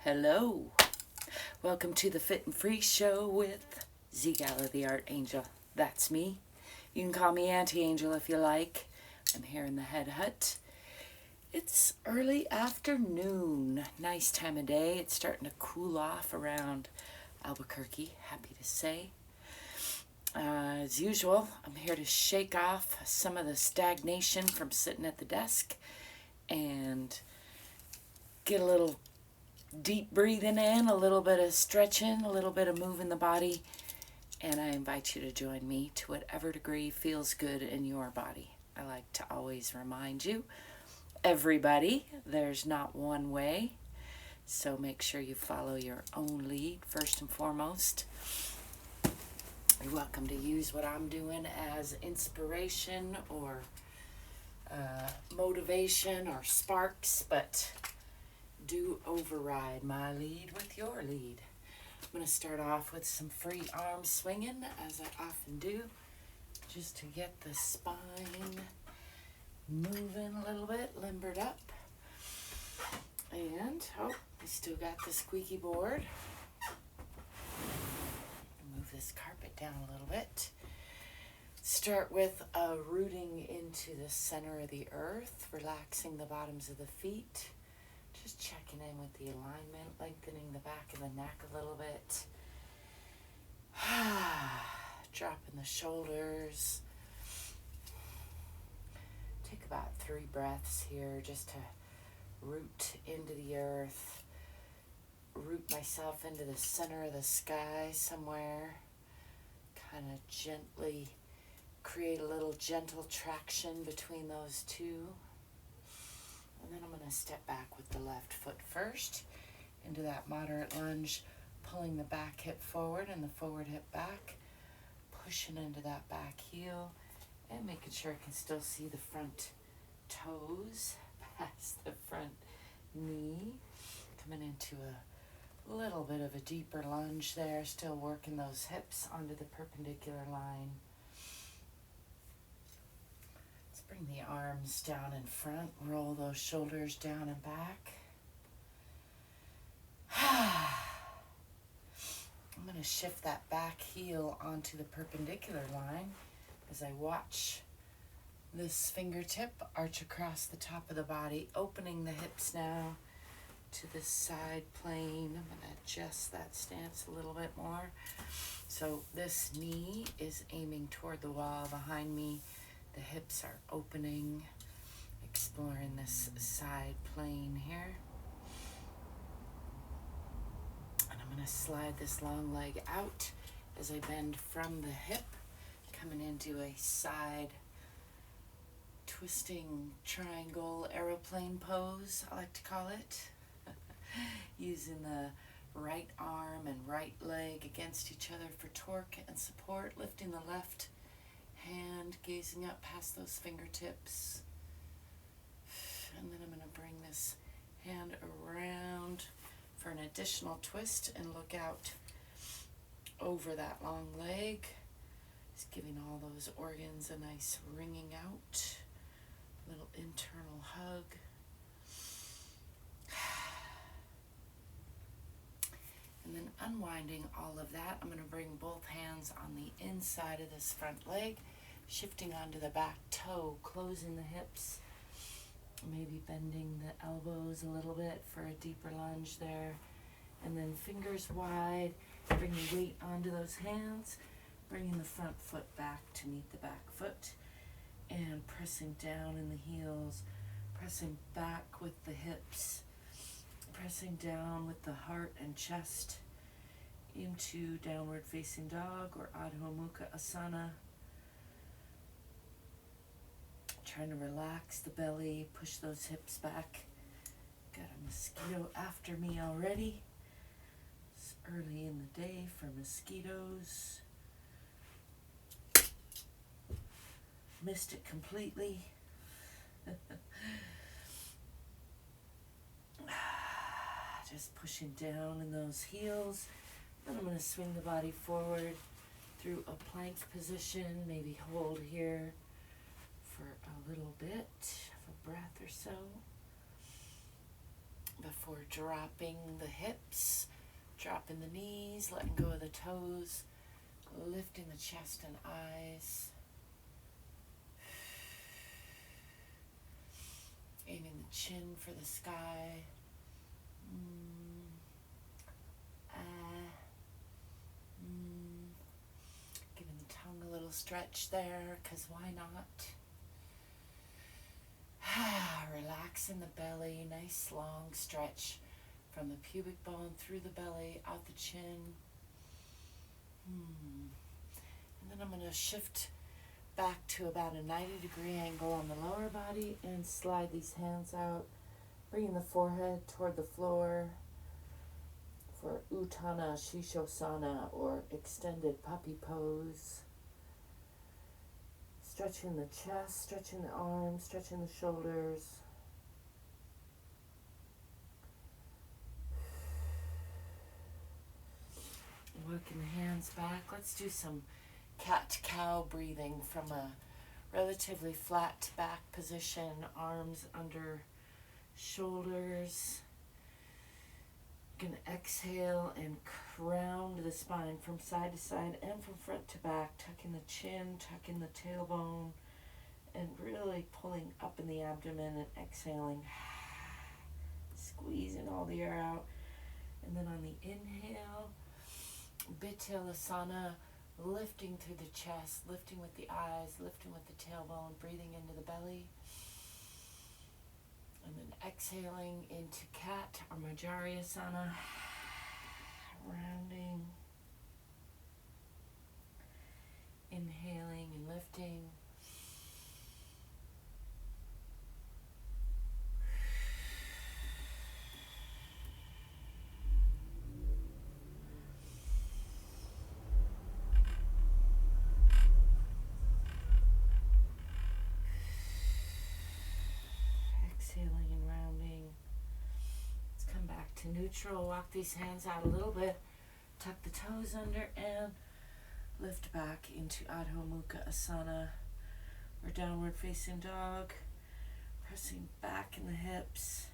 Hello, welcome to the Fit and Free Show with ZGALA, the Art Angel. That's me. You can call me Auntie Angel if you like. I'm here in the Head Hutt. It's early afternoon, nice time of day. It's starting to cool off around Albuquerque, happy to say. As usual, I'm here to shake off some of the stagnation from sitting at the desk and get a little deep breathing in, a little bit of stretching, a little bit of moving the body, and I invite you to join me to whatever degree feels good in your body. I like to always remind you, everybody, there's not one way, so make sure you follow your own lead first and foremost. You're welcome to use what I'm doing as inspiration or motivation or sparks, but do override my lead with your lead. I'm going to start off with some free arm swinging, as I often do, just to get the spine moving a little bit, limbered up. And, we still got the squeaky board. Move this carpet down a little bit. Start with rooting into the center of the earth, relaxing the bottoms of the feet. Just checking in with the alignment, lengthening the back of the neck a little bit. Dropping the shoulders. Take about 3 breaths here just to root into the earth. Root myself into the center of the sky somewhere. Kind of gently create a little gentle traction between those two. And then I'm going to step back with the left foot first into that moderate lunge, pulling the back hip forward and the forward hip back, pushing into that back heel, and making sure I can still see the front toes past the front knee. Coming into a little bit of a deeper lunge there, still working those hips onto the perpendicular line. Bring the arms down in front, roll those shoulders down and back. I'm going to shift that back heel onto the perpendicular line as I watch this fingertip arch across the top of the body, opening the hips now to the side plane. I'm going to adjust that stance a little bit more. So this knee is aiming toward the wall behind me. The hips are opening, exploring this side plane here. And I'm going to slide this long leg out as I bend from the hip, coming into a side twisting triangle aeroplane pose, I like to call it. Using the right arm and right leg against each other for torque and support, lifting the left hand, gazing up past those fingertips. And then I'm going to bring this hand around for an additional twist and look out over that long leg. Just giving all those organs a nice wringing out, little internal hug. And then unwinding all of that, I'm going to bring both hands on the inside of this front leg, shifting onto the back toe, closing the hips, maybe bending the elbows a little bit for a deeper lunge there. And then fingers wide, bring the weight onto those hands, bringing the front foot back to meet the back foot, and pressing down in the heels, pressing back with the hips, pressing down with the heart and chest into downward facing dog or Adho Mukha Asana. Trying to relax the belly, push those hips back. Got a mosquito after me already. It's early in the day for mosquitoes. Missed it completely. Just pushing down in those heels. Then I'm going to swing the body forward through a plank position. Maybe hold here for a little bit of a breath or so. before dropping the hips, dropping the knees, letting go of the toes, lifting the chest and eyes, aiming the chin for the sky. Giving the tongue a little stretch there, because why not? Relaxing the belly, nice long stretch from the pubic bone through the belly, out the chin. And then I'm going to shift back to about a 90-degree angle on the lower body and slide these hands out, bringing the forehead toward the floor for Uttana Shishosana, or extended puppy pose. Stretching the chest, stretching the arms, stretching the shoulders. Working the hands back. Let's do some cat-cow breathing from a relatively flat back position, arms under shoulders. Gonna exhale and round the spine from side to side and from front to back, tucking the chin, tucking the tailbone, and really pulling up in the abdomen and exhaling, squeezing all the air out. And then on the inhale, Bittilasana, lifting through the chest, lifting with the eyes, lifting with the tailbone, breathing into the belly. And then exhaling into cat or Majariyasana, rounding, inhaling and lifting. Exhaling and rounding. Let's come back to neutral. Walk these hands out a little bit. Tuck the toes under and lift back into Adho Mukha Asana, or downward facing dog. Pressing back in the hips,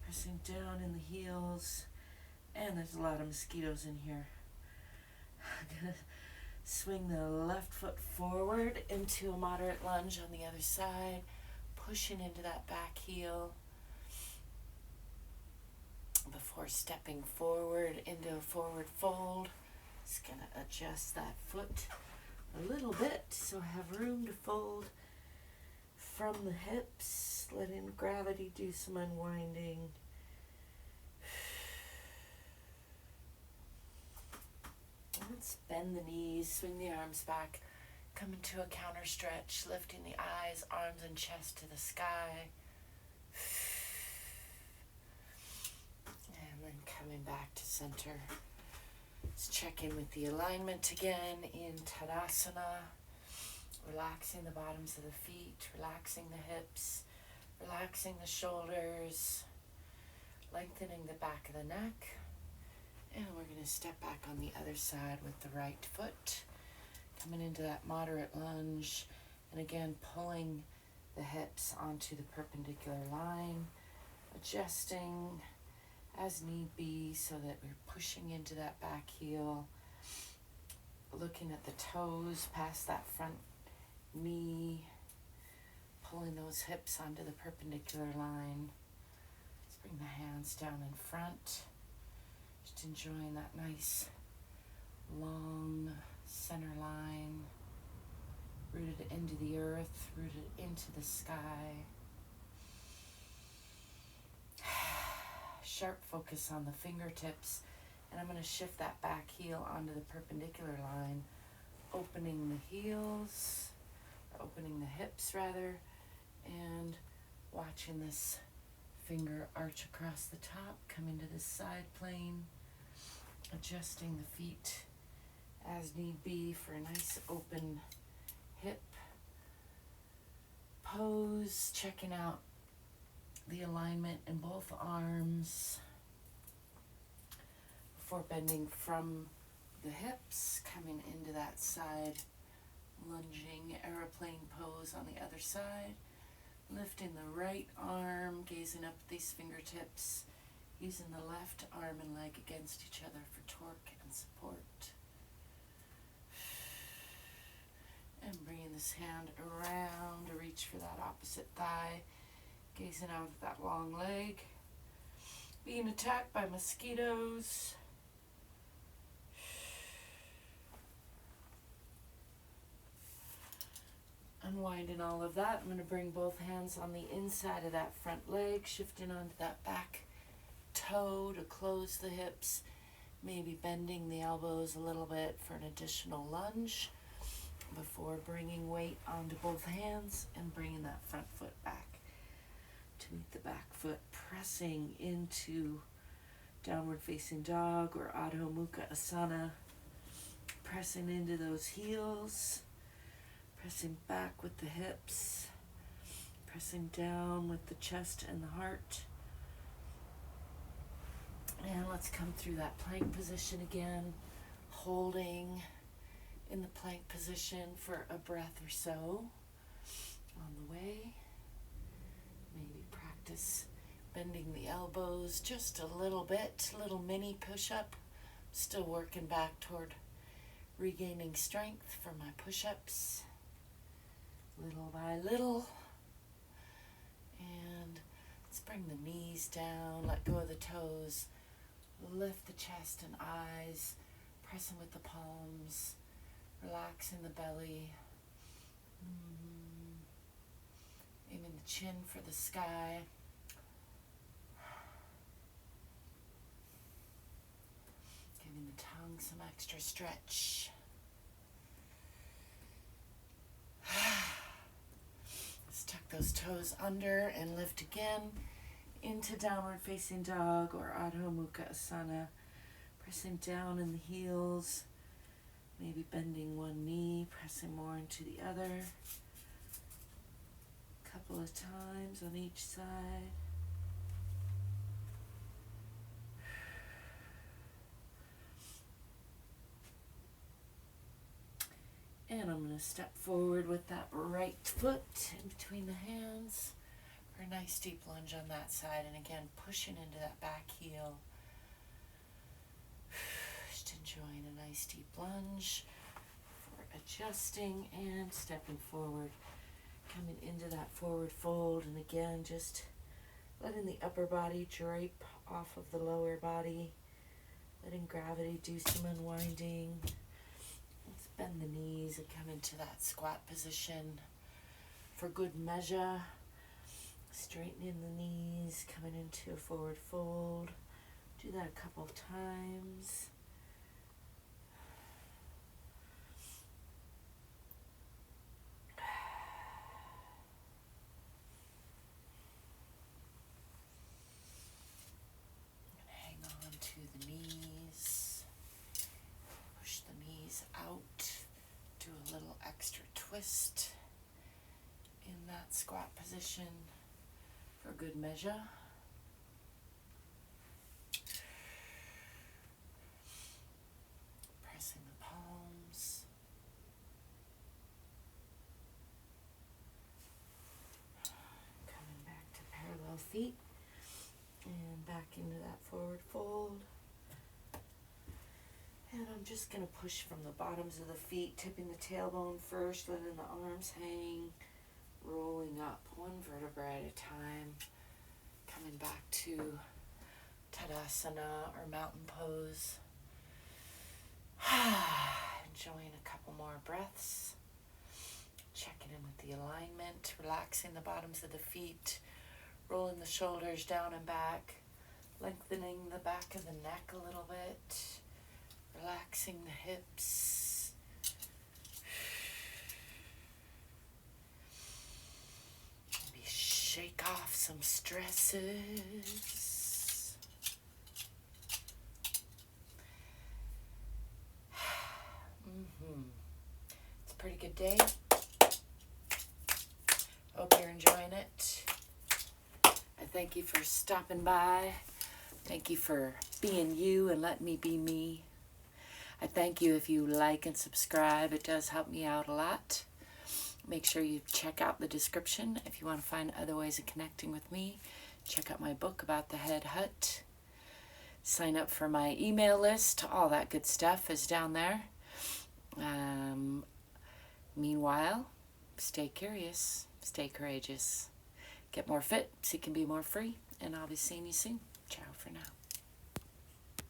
pressing down in the heels. And there's a lot of mosquitoes in here. I'm gonna swing the left foot forward into a moderate lunge on the other side, pushing into that back heel before stepping forward into a forward fold. Just gonna adjust that foot a little bit so I have room to fold from the hips, letting gravity do some unwinding. Let's bend the knees, swing the arms back, come into a counter stretch, lifting the eyes, arms, and chest to the sky. And then coming back to center. Let's check in with the alignment again in Tadasana. Relaxing the bottoms of the feet, relaxing the hips, relaxing the shoulders, lengthening the back of the neck. And we're going to step back on the other side with the right foot, coming into that moderate lunge, and again pulling the hips onto the perpendicular line, adjusting as need be so that we're pushing into that back heel, looking at the toes past that front knee, pulling those hips onto the perpendicular line. Let's bring the hands down in front. Just enjoying that nice long center line, rooted into the earth, rooted into the sky. Sharp focus on the fingertips, and I'm going to shift that back heel onto the perpendicular line, opening the heels, or opening the hips rather, and watching this finger arch across the top, come into this side plane, adjusting the feet as need be for a nice open hip pose, checking out the alignment in both arms before bending from the hips, coming into that side lunging aeroplane pose on the other side. Lifting the right arm, gazing up at these fingertips, Using the left arm and leg against each other for torque and support. And bringing this hand around to reach for that opposite thigh. Gazing out at that long leg. Being attacked by mosquitoes. Unwinding all of that, I'm going to bring both hands on the inside of that front leg, shifting onto that back toe to close the hips, maybe bending the elbows a little bit for an additional lunge before bringing weight onto both hands and bringing that front foot back to meet the back foot, pressing into downward facing dog or Adho Mukha Asana, pressing into those heels. Pressing back with the hips, pressing down with the chest and the heart. And let's come through that plank position again, holding in the plank position for a breath or so on the way. Maybe practice bending the elbows just a little bit, little mini push-up. Still working back toward regaining strength for my push-ups. Little by little, and let's bring the knees down, let go of the toes, lift the chest and eyes, pressing with the palms, relaxing the belly, aiming the chin for the sky, giving the tongue some extra stretch. Tuck those toes under and lift again into downward facing dog or Adho Mukha Asana. Pressing down in the heels, maybe bending one knee, pressing more into the other. A couple of times on each side. And I'm going to step forward with that right foot in between the hands for a nice deep lunge on that side. And again, pushing into that back heel. Just enjoying a nice deep lunge for adjusting and stepping forward. Coming into that forward fold. And again, just letting the upper body drape off of the lower body. Letting gravity do some unwinding. Bend the knees and come into that squat position for good measure. Straightening the knees, coming into a forward fold. Do that a couple of times. Hang on to the knees. Push the knees out. Do a little extra twist in that squat position for good measure. Pressing the palms. Coming back to parallel feet and back into that forward fold. And I'm just going to push from the bottoms of the feet, tipping the tailbone first, letting the arms hang, rolling up one vertebra at a time, coming back to Tadasana or mountain pose. Enjoying a couple more breaths. Checking in with the alignment, relaxing the bottoms of the feet, rolling the shoulders down and back, lengthening the back of the neck a little bit. Relaxing the hips. Maybe shake off some stresses. It's a pretty good day. Hope you're enjoying it. I thank you for stopping by. Thank you for being you and letting me be me. I thank you if you like and subscribe. It does help me out a lot. Make sure you check out the description if you want to find other ways of connecting with me. Check out my book about the Head Hutt. sign up for my email list. All that good stuff is down there. Meanwhile, stay curious, stay courageous, get more fit so you can be more free, and I'll be seeing you soon. Ciao for now.